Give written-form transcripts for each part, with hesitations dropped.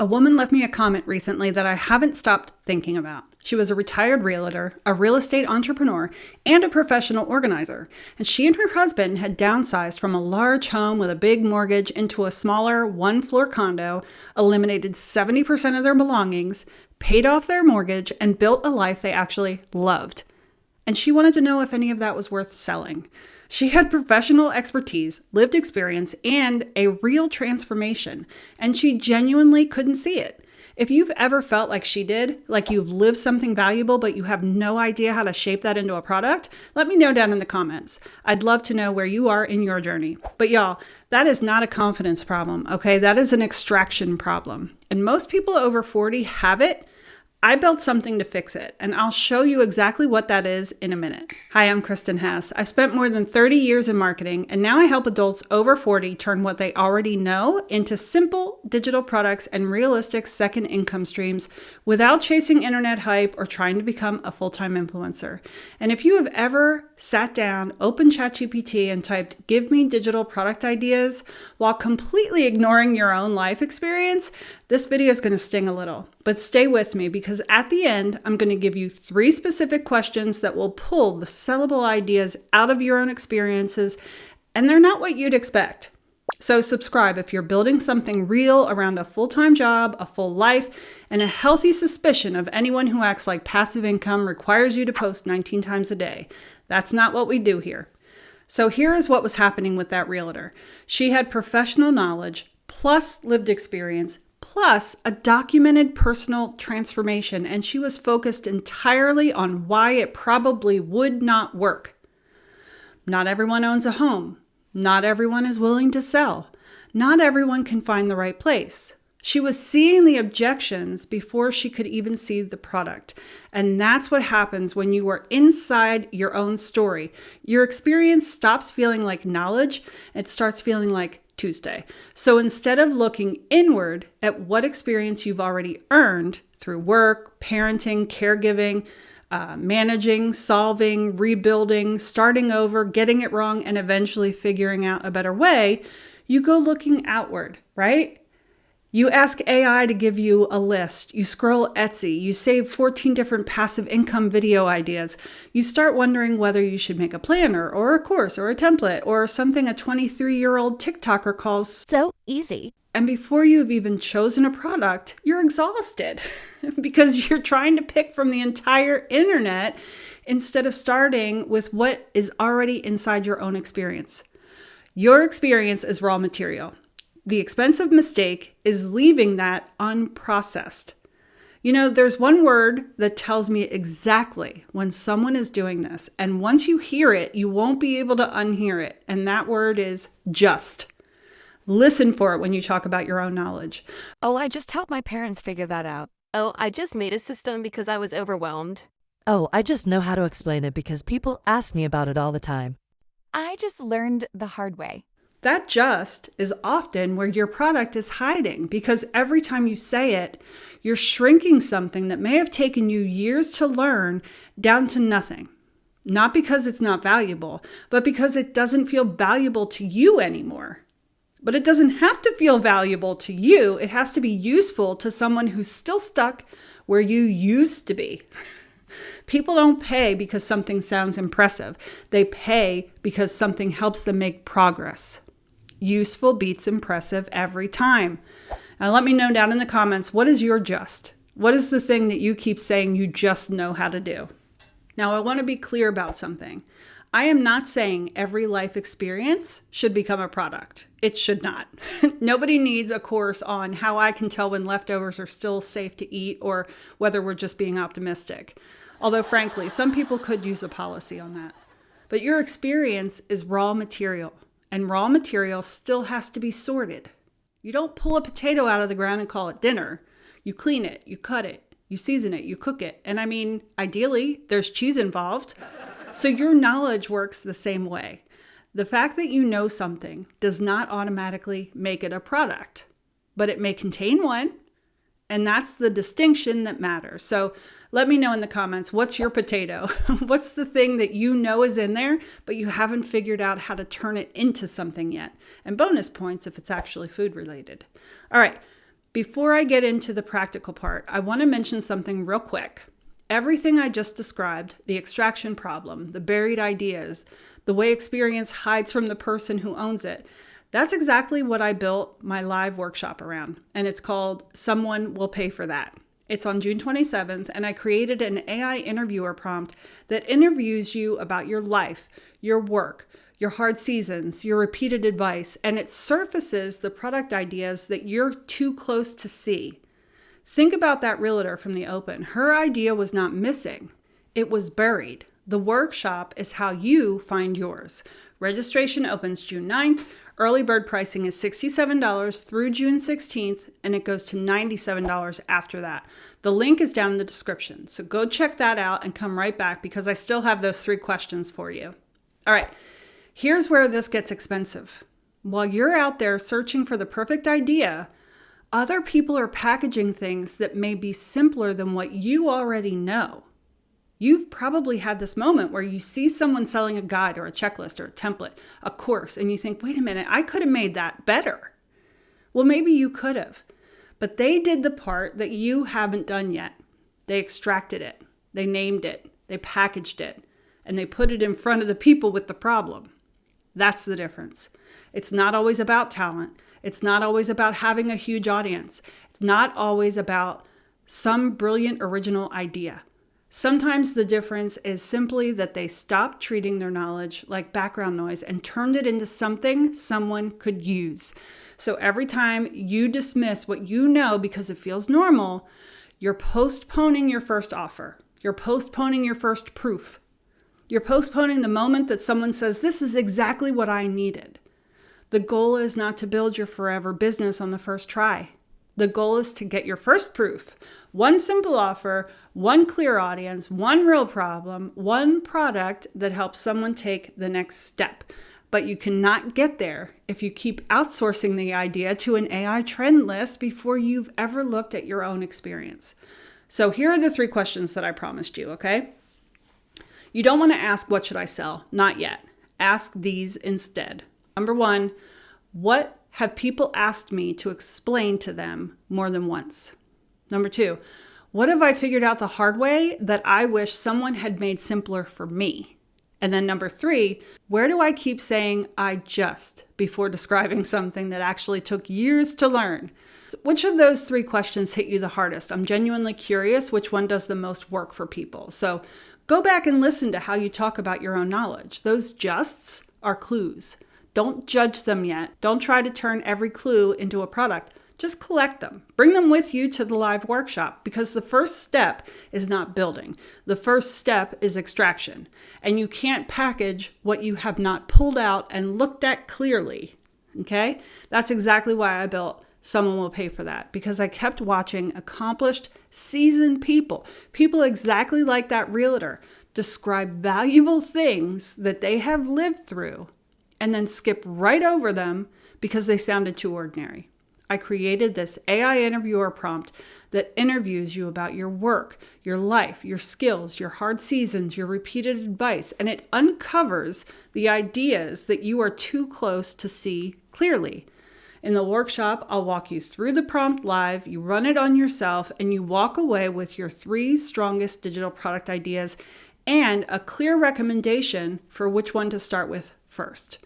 A woman left me a comment recently that I haven't stopped thinking about. She was a retired realtor, a real estate entrepreneur, and a professional organizer. And she and her husband had downsized from a large home with a big mortgage into a smaller one-floor condo, eliminated 70% of their belongings, paid off their mortgage, and built a life they actually loved. And she wanted to know if any of that was worth selling. She had professional expertise, lived experience, and a real transformation, and she genuinely couldn't see it. If you've ever felt like she did, like you've lived something valuable, but you have no idea how to shape that into a product, let me know down in the comments. I'd love to know where you are in your journey. But y'all, that is not a confidence problem, okay? That is an extraction problem. And most people over 40 have it. I built something to fix it, and I'll show you exactly what that is in a minute. Hi, I'm Kristen Hess. I've spent more than 30 years in marketing, and now I help adults over 40 turn what they already know into simple digital products and realistic second income streams without chasing internet hype or trying to become a full-time influencer. And if you have ever sat down, opened ChatGPT, and typed, "Give me digital product ideas," while completely ignoring your own life experience, this video is going to sting a little. But stay with me, because at the end, I'm going to give you 3 specific questions that will pull the sellable ideas out of your own experiences, and they're not what you'd expect. So subscribe if you're building something real around a full-time job, a full life, and a healthy suspicion of anyone who acts like passive income requires you to post 19 times a day. That's not what we do here. So here is what was happening with that realtor. She had professional knowledge, plus lived experience, plus a documented personal transformation, and she was focused entirely on why it probably would not work. Not everyone owns a home. Not everyone is willing to sell. Not everyone can find the right place. She was seeing the objections before she could even see the product. And that's what happens when you are inside your own story. Your experience stops feeling like knowledge. It starts feeling like Tuesday. So instead of looking inward at what experience you've already earned through work, parenting, caregiving, managing, solving, rebuilding, starting over, getting it wrong, and eventually figuring out a better way, you go looking outward, right? You ask AI to give you a list. You scroll Etsy. You save 14 different passive income video ideas. You start wondering whether you should make a planner or a course or a template or something a 23-year-old TikToker calls so easy. And before you've even chosen a product, you're exhausted because you're trying to pick from the entire internet instead of starting with what is already inside your own experience. Your experience is raw material. The expensive mistake is leaving that unprocessed. You know, there's one word that tells me exactly when someone is doing this. And once you hear it, you won't be able to unhear it. And that word is just. Listen for it when you talk about your own knowledge. Oh, I just helped my parents figure that out. Oh, I just made a system because I was overwhelmed. Oh, I just know how to explain it because people ask me about it all the time. I just learned the hard way. That just is often where your product is hiding, because every time you say it, you're shrinking something that may have taken you years to learn down to nothing. Not because it's not valuable, but because it doesn't feel valuable to you anymore. But it doesn't have to feel valuable to you. It has to be useful to someone who's still stuck where you used to be. People don't pay because something sounds impressive. They pay because something helps them make progress. Useful beats impressive every time. Now let me know down in the comments, what is your just? What is the thing that you keep saying you just know how to do? Now I want to be clear about something. I am not saying every life experience should become a product. It should not. Nobody needs a course on how I can tell when leftovers are still safe to eat or whether we're just being optimistic. Although frankly, some people could use a policy on that. But your experience is raw material. And raw material still has to be sorted. You don't pull a potato out of the ground and call it dinner. You clean it, you cut it, you season it, you cook it. And I mean, ideally, there's cheese involved. So your knowledge works the same way. The fact that you know something does not automatically make it a product, but it may contain one. And that's the distinction that matters. So let me know in the comments, what's your potato? What's the thing that you know is in there, but you haven't figured out how to turn it into something yet? And bonus points if it's actually food related. All right, Before I get into the practical part, I want to mention something real quick. Everything I just described, the extraction problem, the buried ideas, the way experience hides from the person who owns it, that's exactly what I built my live workshop around. And it's called Someone Will Pay for That. It's on June 27th, and I created an AI interviewer prompt that interviews you about your life, your work, your hard seasons, your repeated advice, and it surfaces the product ideas that you're too close to see. Think about that realtor from the open. Her idea was not missing. It was buried. The workshop is how you find yours. Registration opens June 9th. Early bird pricing is $67 through June 16th, and it goes to $97 after that. The link is down in the description. So go check that out and come right back because I still have those 3 questions for you. All right, here's where this gets expensive. While you're out there searching for the perfect idea, other people are packaging things that may be simpler than what you already know. You've probably had this moment where you see someone selling a guide or a checklist or a template, a course, and you think, wait a minute, I could have made that better. Well, maybe you could have, but they did the part that you haven't done yet. They extracted it, they named it, they packaged it, and they put it in front of the people with the problem. That's the difference. It's not always about talent. It's not always about having a huge audience. It's not always about some brilliant original idea. Sometimes the difference is simply that they stopped treating their knowledge like background noise and turned it into something someone could use. So every time you dismiss what you know because it feels normal, you're postponing your first offer. You're postponing your first proof. You're postponing the moment that someone says, this is exactly what I needed. The goal is not to build your forever business on the first try. The goal is to get your first proof. One simple offer, one clear audience, one real problem, one product that helps someone take the next step. But you cannot get there if you keep outsourcing the idea to an AI trend list before you've ever looked at your own experience. So here are the 3 questions that I promised you, okay? You don't want to ask, what should I sell? Not yet. Ask these instead. Number 1, what have people asked me to explain to them more than once? Number 2, what have I figured out the hard way that I wish someone had made simpler for me? And then number 3, where do I keep saying I just before describing something that actually took years to learn? Which of those 3 questions hit you the hardest? I'm genuinely curious which one does the most work for people. So go back and listen to how you talk about your own knowledge. Those justs are clues. Don't judge them yet. Don't try to turn every clue into a product. Just collect them. Bring them with you to the live workshop because the first step is not building. The first step is extraction. And you can't package what you have not pulled out and looked at clearly. Okay? That's exactly why I built Someone Will Pay for That, because I kept watching accomplished, seasoned people exactly like that realtor, describe valuable things that they have lived through and then skip right over them because they sounded too ordinary. I created this AI interviewer prompt that interviews you about your work, your life, your skills, your hard seasons, your repeated advice, and it uncovers the ideas that you are too close to see clearly. In the workshop, I'll walk you through the prompt live, you run it on yourself, and you walk away with your 3 strongest digital product ideas and a clear recommendation for which one to start with first.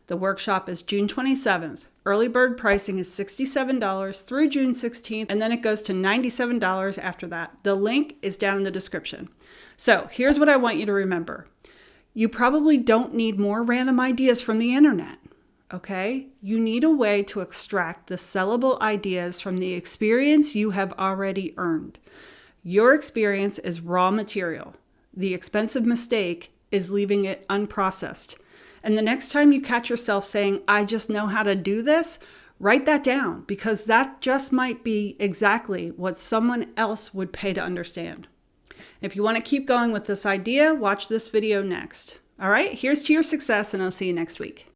The workshop is June 27th. Early bird pricing is $67 through June 16th, and then it goes to $97 after that. The link is down in the description. So here's what I want you to remember. You probably don't need more random ideas from the internet, okay? You need a way to extract the sellable ideas from the experience you have already earned. Your experience is raw material. The expensive mistake is leaving it unprocessed. And the next time you catch yourself saying, I just know how to do this, write that down because that just might be exactly what someone else would pay to understand. If you want to keep going with this idea, watch this video next. All right, here's to your success and I'll see you next week.